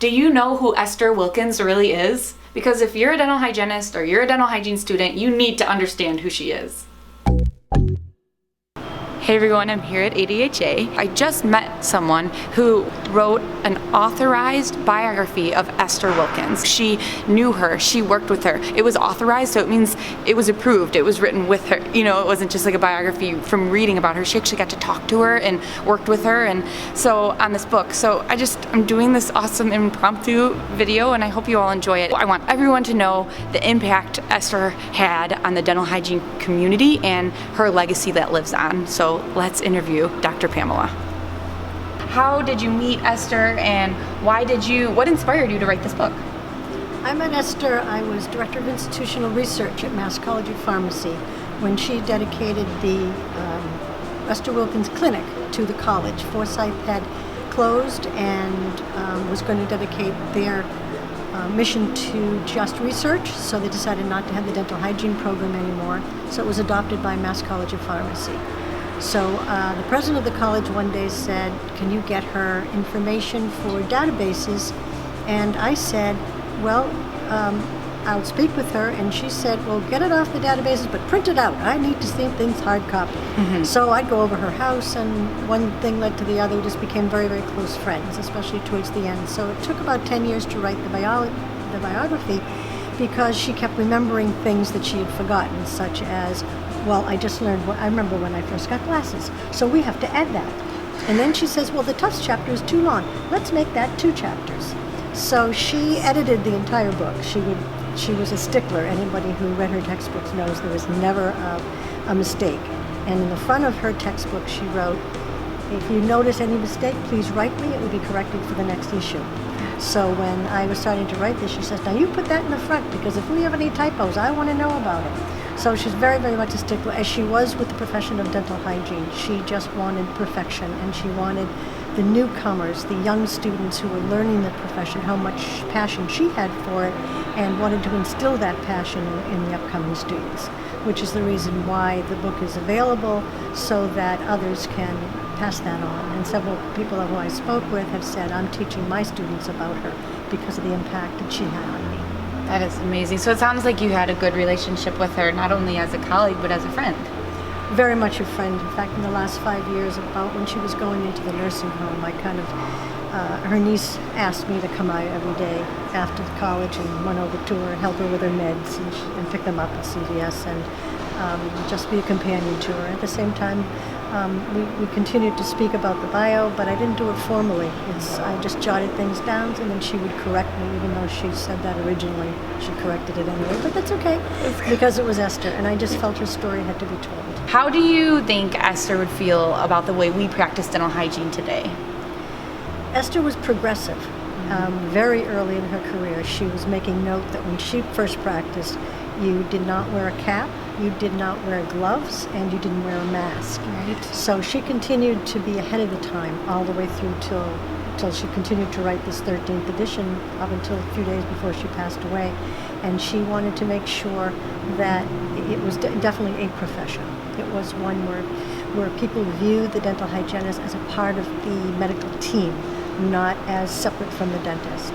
Do you know who Esther Wilkins really is? Because if you're a dental hygienist or you're a dental hygiene student, you need to understand who she is. Hey everyone, I'm here at ADHA. I just met someone who wrote an authorized biography of Esther Wilkins. She knew her, she worked with her. It was authorized, so it means it was approved, it was written with her. You know, it wasn't just like a biography from reading about her. She actually got to talk to her and worked with her, and so on this book. So I'm doing this awesome impromptu video, and I hope you all enjoy it. I want everyone to know the impact Esther had on the dental hygiene community and her legacy that lives on. So let's interview Dr. Pamela. How did you meet Esther, and what inspired you to write this book? I met Esther. I was Director of Institutional Research at Mass College of Pharmacy when she dedicated the Esther Wilkins Clinic to the college. Forsyth had closed and was going to dedicate their mission to just research, so they decided not to have the dental hygiene program anymore. So it was adopted by Mass College of Pharmacy. So the president of the college one day said, can you get her information for databases? And I said, well, I'll speak with her. And she said, well, get it off the databases, but print it out. I need to see things hard copy. Mm-hmm. So I'd go over her house, and one thing led to the other. We just became very, very close friends, especially towards the end. So it took about 10 years to write the biography, because she kept remembering things that she had forgotten, such as, well, I just learned, I remember when I first got glasses, so we have to add that. And then she says, well, the tufts chapter is too long. Let's make that 2 chapters. So she edited the entire book. She was a stickler. Anybody who read her textbooks knows there was never a mistake. And in the front of her textbook, she wrote, if you notice any mistake, please write me. It will be corrected for the next issue. So when I was starting to write this, she says, now you put that in the front, because if we have any typos, I want to know about it. So she's very, very much a stickler, as she was with the profession of dental hygiene. She just wanted perfection, and she wanted the newcomers, the young students who were learning the profession, how much passion she had for it, and wanted to instill that passion in the upcoming students, which is the reason why the book is available, so that others can pass that on. And several people who I spoke with have said, I'm teaching my students about her because of the impact that she had on me. That is amazing. So it sounds like you had a good relationship with her, not only as a colleague, but as a friend. Very much a friend. In fact, in the last 5 years, about when she was going into the nursing home, her niece asked me to come out every day after college and run over to her, help her with her meds, and pick them up at CVS, and just be a companion to her. At the same time, we continued to speak about the bio, but I didn't do it formally. I just jotted things down, and then she would correct me, even though she said that originally. She corrected it anyway, but that's okay, because it was Esther, and I just felt her story had to be told. How do you think Esther would feel about the way we practice dental hygiene today? Esther was progressive. Very early in her career, she was making note that when she first practiced, you did not wear a cap, you did not wear gloves, and you didn't wear a mask. Right. So she continued to be ahead of the time all the way through till she continued to write this 13th edition up until a few days before she passed away. And she wanted to make sure that it was definitely a profession. It was one where people viewed the dental hygienist as a part of the medical team, not as separate from the dentist.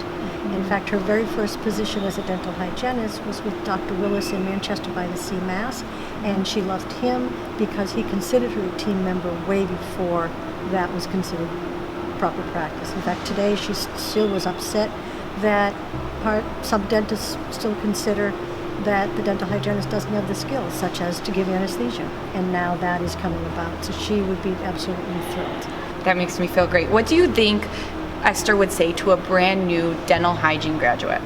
In fact, her very first position as a dental hygienist was with Dr. Willis in Manchester by the Sea, Mass, and she loved him because he considered her a team member way before that was considered proper practice. In fact, today she still was upset that some dentists still consider that the dental hygienist doesn't have the skills, such as to give anesthesia, and now that is coming about, so she would be absolutely thrilled. That makes me feel great. What do you think Esther would say to a brand new dental hygiene graduate?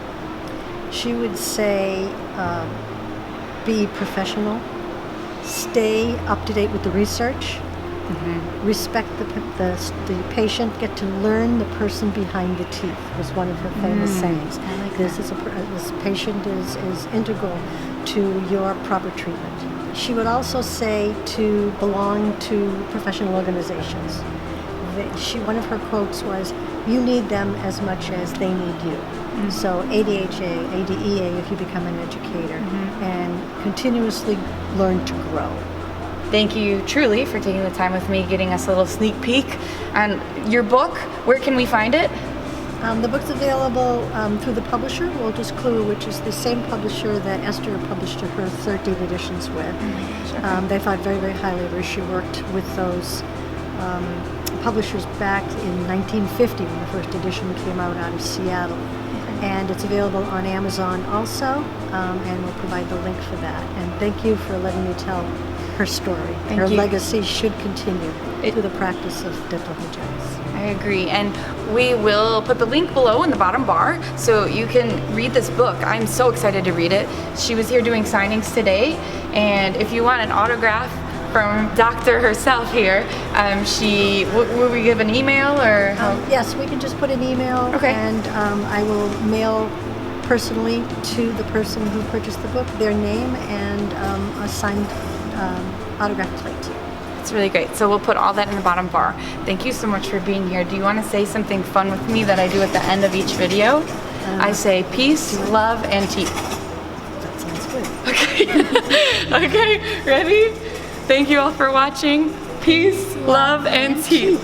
She would say, be professional, stay up to date with the research, respect the patient, get to learn the person behind the teeth, was one of her famous sayings. This patient is integral to your proper treatment. She would also say to belong to professional organizations. One of her quotes was, you need them as much as they need you. So ADHA, ADEA if you become an educator, and continuously learn to grow. Thank you truly for taking the time with me, getting us a little sneak peek on your book. Where can we find it? The book's available through the publisher, Wolters Kluwer, which is the same publisher that Esther published her 13 editions with. They thought very, very highly of her. She worked with those publishers back in 1950 when the first edition came out of Seattle. And it's available on Amazon also, and we'll provide the link for that. And thank you for letting me tell her story. Her legacy should continue through the practice of dental hygienists. I agree, and we will put the link below in the bottom bar so you can read this book. I'm so excited to read it. She was here doing signings today, and if you want an autograph from Doctor herself here, will we give an email or how? Yes, we can just put an email, and I will mail personally to the person who purchased the book their name and a signed autograph plate. It's really great. So we'll put all that in the bottom bar. Thank you so much for being here. Do you want to say something fun with me that I do at the end of each video? I say peace, love, and teeth. That sounds good. Okay. Okay, ready? Thank you all for watching. Peace, love, and teeth.